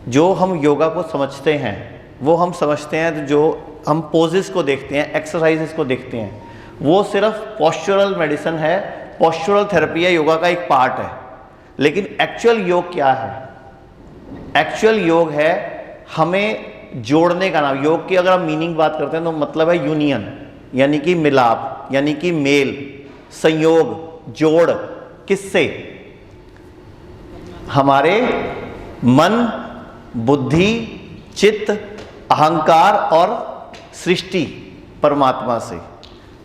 जो हम योगा को समझते हैं वो हम समझते हैं, जो हम पोजेस को देखते हैं, एक्सरसाइजेस को देखते हैं, वो सिर्फ पोस्चरल मेडिसिन है, पोस्चरल थेरेपी है, योगा का एक पार्ट है। लेकिन एक्चुअल योग क्या है? एक्चुअल योग है हमें जोड़ने का नाम। योग की अगर हम मीनिंग बात करते हैं तो मतलब है यूनियन, यानी कि मिलाप, यानी कि मेल, संयोग, जोड़। किससे? हमारे मन, बुद्धि, चित्त, अहंकार और सृष्टि परमात्मा से।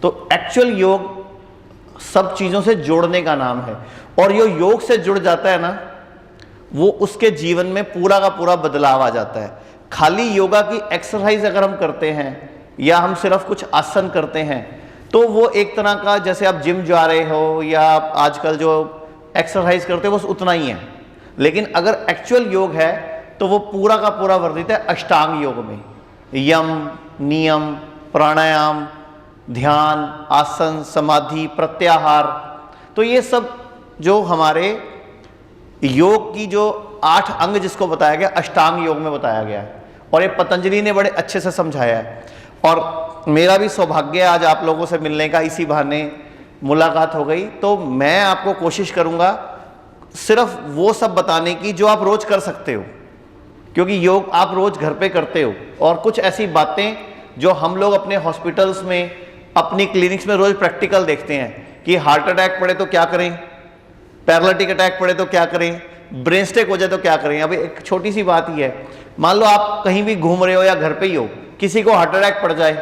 तो एक्चुअल योग सब चीजों से जोड़ने का नाम है। और जो योग से जुड़ जाता है ना, वो उसके जीवन में पूरा का पूरा बदलाव आ जाता है। खाली योगा की एक्सरसाइज अगर हम करते हैं या हम सिर्फ कुछ आसन करते हैं तो वो एक तरह का, जैसे आप जिम जा रहे हो या आप आजकल जो एक्सरसाइज करते हो बस उतना ही है। लेकिन अगर एक्चुअल योग है तो वो पूरा का पूरा वर्णित है अष्टांग योग में। यम, नियम, प्राणायाम, ध्यान, आसन, समाधि, प्रत्याहार। तो ये सब जो हमारे योग की जो 8 अंग जिसको बताया गया, अष्टांग योग में बताया गया है। और ये पतंजलि ने बड़े अच्छे से समझाया है। और मेरा भी सौभाग्य है आज आप लोगों से मिलने का, इसी बहाने मुलाकात हो गई। तो मैं आपको कोशिश करूंगा सिर्फ वो सब बताने की जो आप रोज कर सकते हो, क्योंकि योग आप रोज घर पे करते हो। और कुछ ऐसी बातें जो हम लोग अपने हॉस्पिटल्स में, अपनी क्लिनिक्स में रोज प्रैक्टिकल देखते हैं कि हार्ट अटैक पड़े तो क्या करें, पैरालिटिक अटैक पड़े तो क्या करें, ब्रेन स्ट्रोक हो जाए तो क्या करें। अभी एक छोटी सी बात ही है, मान लो आप कहीं भी घूम रहे हो या घर पे ही हो, किसी को हार्ट अटैक पड़ जाए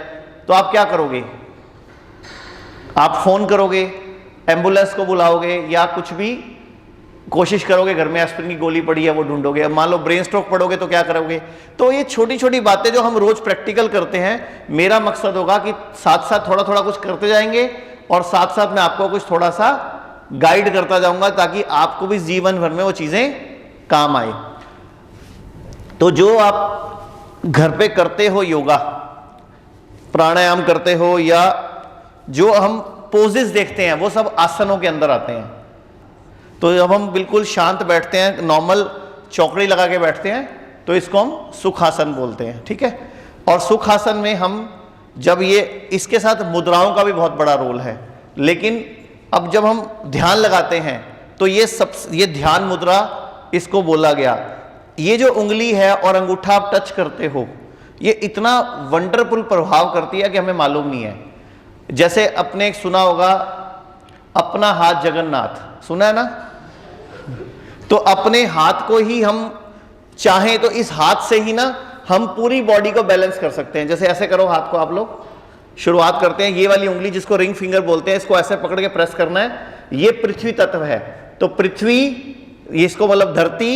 तो आप क्या करोगे? आप फोन करोगे, एम्बुलेंस को बुलाओगे, या कुछ भी कोशिश करोगे, घर में एस्पिरिन की गोली पड़ी है वो ढूंढोगे। अब मान लो ब्रेन स्ट्रोक पड़ोगे तो क्या करोगे? तो ये छोटी छोटी बातें जो हम रोज प्रैक्टिकल करते हैं, मेरा मकसद होगा कि साथ साथ थोड़ा थोड़ा कुछ करते जाएंगे और साथ साथ मैं आपको कुछ थोड़ा सा गाइड करता जाऊंगा ताकि आपको भी जीवन भर में वो चीजें काम आए। तो जो आप घर पे करते हो, योगा, प्राणायाम करते हो, या जो हम पोजेस देखते हैं, वो सब आसनों के अंदर आते हैं। तो जब हम बिल्कुल शांत बैठते हैं, नॉर्मल चौकड़ी लगा के बैठते हैं, तो इसको हम सुखासन बोलते हैं, ठीक है। और सुखासन में हम जब ये, इसके साथ मुद्राओं का भी बहुत बड़ा रोल है। लेकिन अब जब हम ध्यान लगाते हैं तो ये ध्यान मुद्रा इसको बोला गया। ये जो उंगली है और अंगूठा आप टच करते हो, ये इतना वंडरफुल प्रभाव करती है कि हमें मालूम नहीं है। जैसे अपने एक सुना होगा, अपना हाथ जगन्नाथ, सुना है ना? तो अपने हाथ को ही हम चाहें तो इस हाथ से ही ना हम पूरी बॉडी को बैलेंस कर सकते हैं। जैसे ऐसे करो हाथ को, आप लोग शुरुआत करते हैं, ये वाली उंगली जिसको रिंग फिंगर बोलते हैं, इसको ऐसे पकड़ के प्रेस करना है। ये पृथ्वी तत्व है, तो पृथ्वी, इसको मतलब धरती,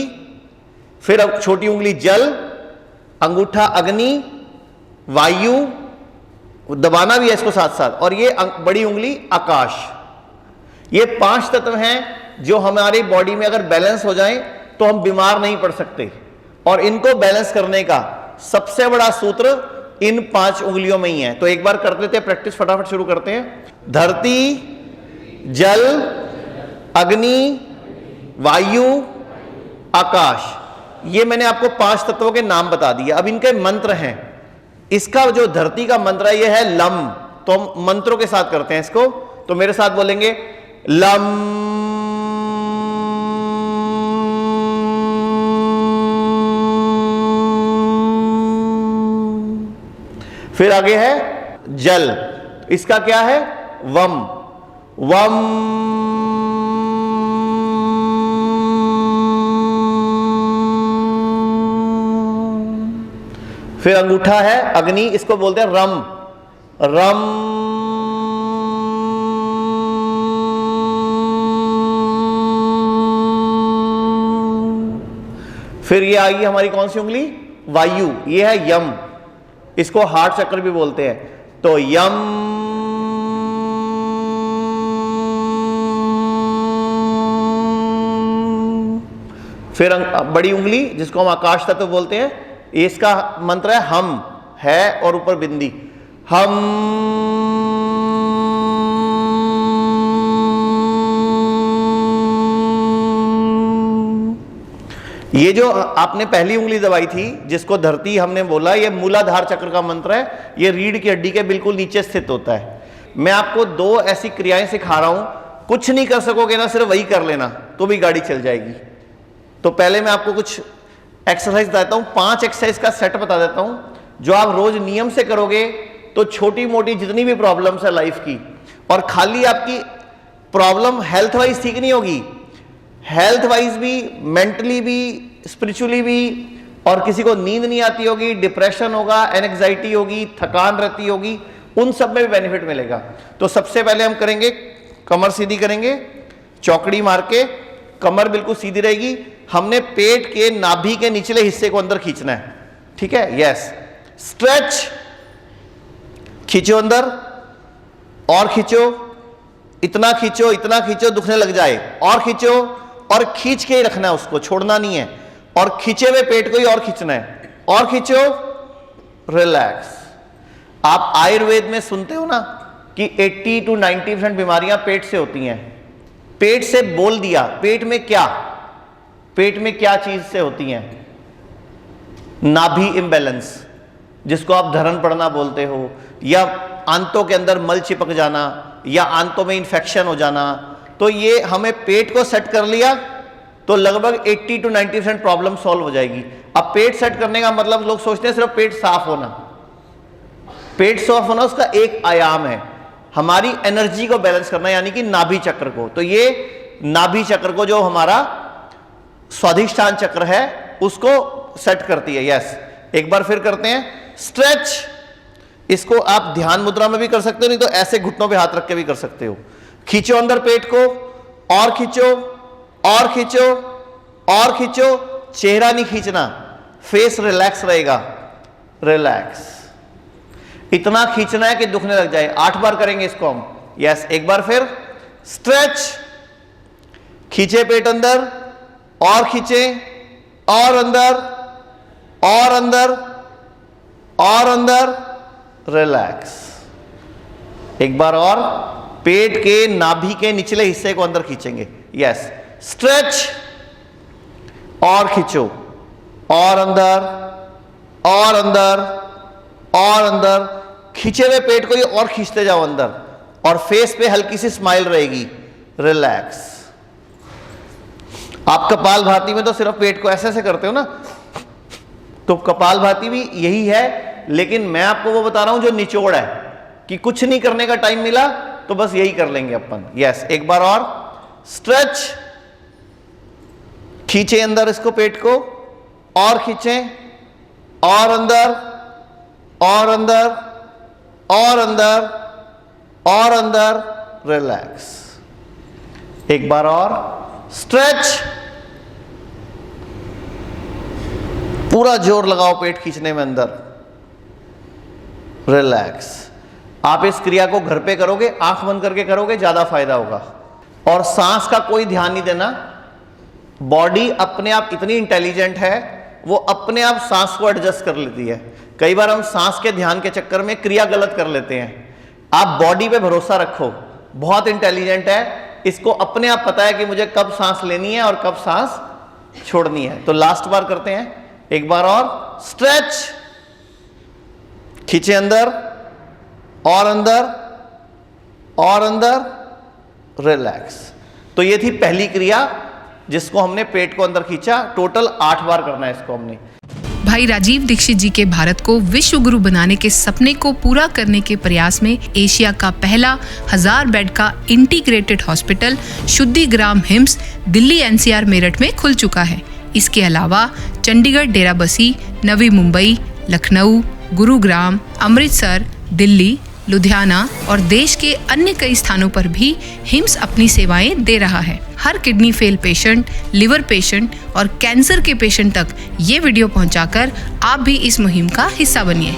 फिर अब छोटी उंगली जल, अंगूठा अग्नि, वायु, दबाना भी है इसको साथ साथ, और ये बड़ी उंगली आकाश। ये 5 तत्व हैं जो हमारी बॉडी में अगर बैलेंस हो जाएं तो हम बीमार नहीं पड़ सकते। और इनको बैलेंस करने का सबसे बड़ा सूत्र इन 5 उंगलियों में ही है। तो एक बार कर लेते हैं प्रैक्टिस, फटाफट शुरू करते हैं। धरती, जल, अग्नि, वायु, आकाश, ये मैंने आपको 5 तत्वों के नाम बता दिए। अब इनके मंत्र हैं। इसका जो धरती का मंत्र है, ये है लम। तो हम मंत्रों के साथ करते हैं इसको, तो मेरे साथ बोलेंगे लम। फिर आगे है जल, इसका क्या है? वम। वम। फिर अंगूठा है अग्नि, इसको बोलते हैं रम। रम। फिर ये आई हमारी कौन सी उंगली? वायु, ये है यम, इसको हार्ट चक्र भी बोलते हैं। तो यम। फिर बड़ी उंगली जिसको हम आकाश तत्व बोलते हैं, इसका मंत्र है हम, है और ऊपर बिंदी, हम। ये जो आपने पहली उंगली दबाई थी, जिसको धरती हमने बोला, ये मूलाधार चक्र का मंत्र है। ये रीढ़ की हड्डी के बिल्कुल नीचे स्थित होता है। मैं आपको 2 ऐसी क्रियाएं सिखा रहा हूं, कुछ नहीं कर सकोगे ना, सिर्फ वही कर लेना तो भी गाड़ी चल जाएगी। तो पहले मैं आपको कुछ एक्सरसाइज बताता हूं, 5 एक्सरसाइज का सेट बता देता हूं, जो आप रोज नियम से करोगे तो छोटी मोटी जितनी भी प्रॉब्लम्स है लाइफ की, और खाली आपकी प्रॉब्लम हेल्थ वाइज ठीक नहीं होगी, हेल्थ वाइज भी, मेंटली भी, स्पिरिचुअली भी, और किसी को नींद नहीं आती होगी, डिप्रेशन होगा, एंजाइटी होगी, थकान रहती होगी, उन सब में भी बेनिफिट मिलेगा। तो सबसे पहले हम करेंगे, कमर सीधी करेंगे, चौकड़ी मार के कमर बिल्कुल सीधी रहेगी। हमने पेट के नाभि के निचले हिस्से को अंदर खींचना है, ठीक है? यस। स्ट्रेच, खींचो अंदर और खींचो, इतना खींचो, इतना खींचो दुखने लग जाए, और खींचो, और खींच के ही रखना है उसको, छोड़ना नहीं है, और खींचे हुए पेट को ही और खींचना है, और खींचो, रिलैक्स। आप आयुर्वेद में सुनते हो ना कि 80 to 90% बीमारियां पेट से होती हैं। पेट से बोल दिया, पेट में क्या चीज से होती हैं? नाभि इंबैलेंस, जिसको आप धरण पड़ना बोलते हो, या आंतों के अंदर मल चिपक जाना, या आंतों में इंफेक्शन हो जाना। तो ये हमें पेट को सेट कर लिया तो लगभग 80 to 90% प्रॉब्लम सॉल्व हो जाएगी। अब पेट सेट करने का मतलब, लोग सोचते हैं सिर्फ पेट साफ होना। पेट साफ होना उसका एक आयाम है, हमारी एनर्जी को बैलेंस करना, यानी कि नाभि चक्र को। तो ये नाभि चक्र को, जो हमारा स्वाधिष्ठान चक्र है, उसको सेट करती है। यस, एक बार फिर करते हैं स्ट्रेच। इसको आप ध्यान मुद्रा में भी कर सकते हो, नहीं तो ऐसे घुटनों पे हाथ रख के भी कर सकते हो। खींचो अंदर पेट को, और खींचो, और खींचो, और खींचो, चेहरा नहीं खींचना, फेस रिलैक्स रहेगा, रिलैक्स। इतना खींचना है कि दुखने लग जाए। 8 बार करेंगे इसको हम। यस, एक बार फिर स्ट्रेच, खींचे पेट अंदर, और खींचे, और अंदर, और अंदर, और अंदर, रिलैक्स। एक बार और, पेट के नाभि के निचले हिस्से को अंदर खींचेंगे। यस, स्ट्रेच, और खींचो, और अंदर, और अंदर, और अंदर, खींचे हुए पेट को ये और खींचते जाओ अंदर, और फेस पे हल्की सी स्माइल रहेगी, रिलैक्स। आप कपालभाति में तो सिर्फ पेट को ऐसे ऐसे करते हो ना, तो कपालभाति भी यही है, लेकिन मैं आपको वो बता रहा हूं जो निचोड़ है, कि कुछ नहीं करने का टाइम मिला तो बस यही कर लेंगे अपन। यस, एक बार और स्ट्रेच, खींचे अंदर इसको पेट को, और खींचें, और अंदर, और अंदर, और अंदर, और अंदर, रिलैक्स। एक बार और स्ट्रेच, पूरा जोर लगाओ पेट खींचने में अंदर, रिलैक्स। आप इस क्रिया को घर पे करोगे, आंख बंद करके करोगे, ज्यादा फायदा होगा। और सांस का कोई ध्यान नहीं देना, बॉडी अपने आप इतनी इंटेलिजेंट है, वो अपने आप सांस को एडजस्ट कर लेती है। कई बार हम सांस के ध्यान के चक्कर में क्रिया गलत कर लेते हैं। आप बॉडी पे भरोसा रखो, बहुत इंटेलिजेंट है, इसको अपने आप पता है कि मुझे कब सांस लेनी है और कब सांस छोड़नी है। तो लास्ट बार करते हैं, एक बार और स्ट्रेच, खींचे अंदर, और अंदर, और अंदर, रिलैक्स। तो ये थी पहली क्रिया, जिसको हमने पेट को अंदर खींचा। टोटल 8 बार करना है इसको हमने। भाई राजीव दीक्षित जी के भारत को विश्व गुरु बनाने के सपने को पूरा करने के प्रयास में एशिया का पहला 1000 बेड का integrated hospital Shuddhigram HIMS Delhi NCR Meerut में खुल चुका है। इसके अलावा चंडीगढ़, डेराबस्सी, नवी मुंबई, लखनऊ, गुरुग्राम, अमृतसर, दिल्ली, लुधियाना और देश के अन्य कई स्थानों पर भी हिम्स अपनी सेवाएं दे रहा है। हर kidney fail patient, liver patient और कैंसर के पेशेंट तक ये वीडियो पहुंचाकर आप भी इस मुहिम का हिस्सा बनिए।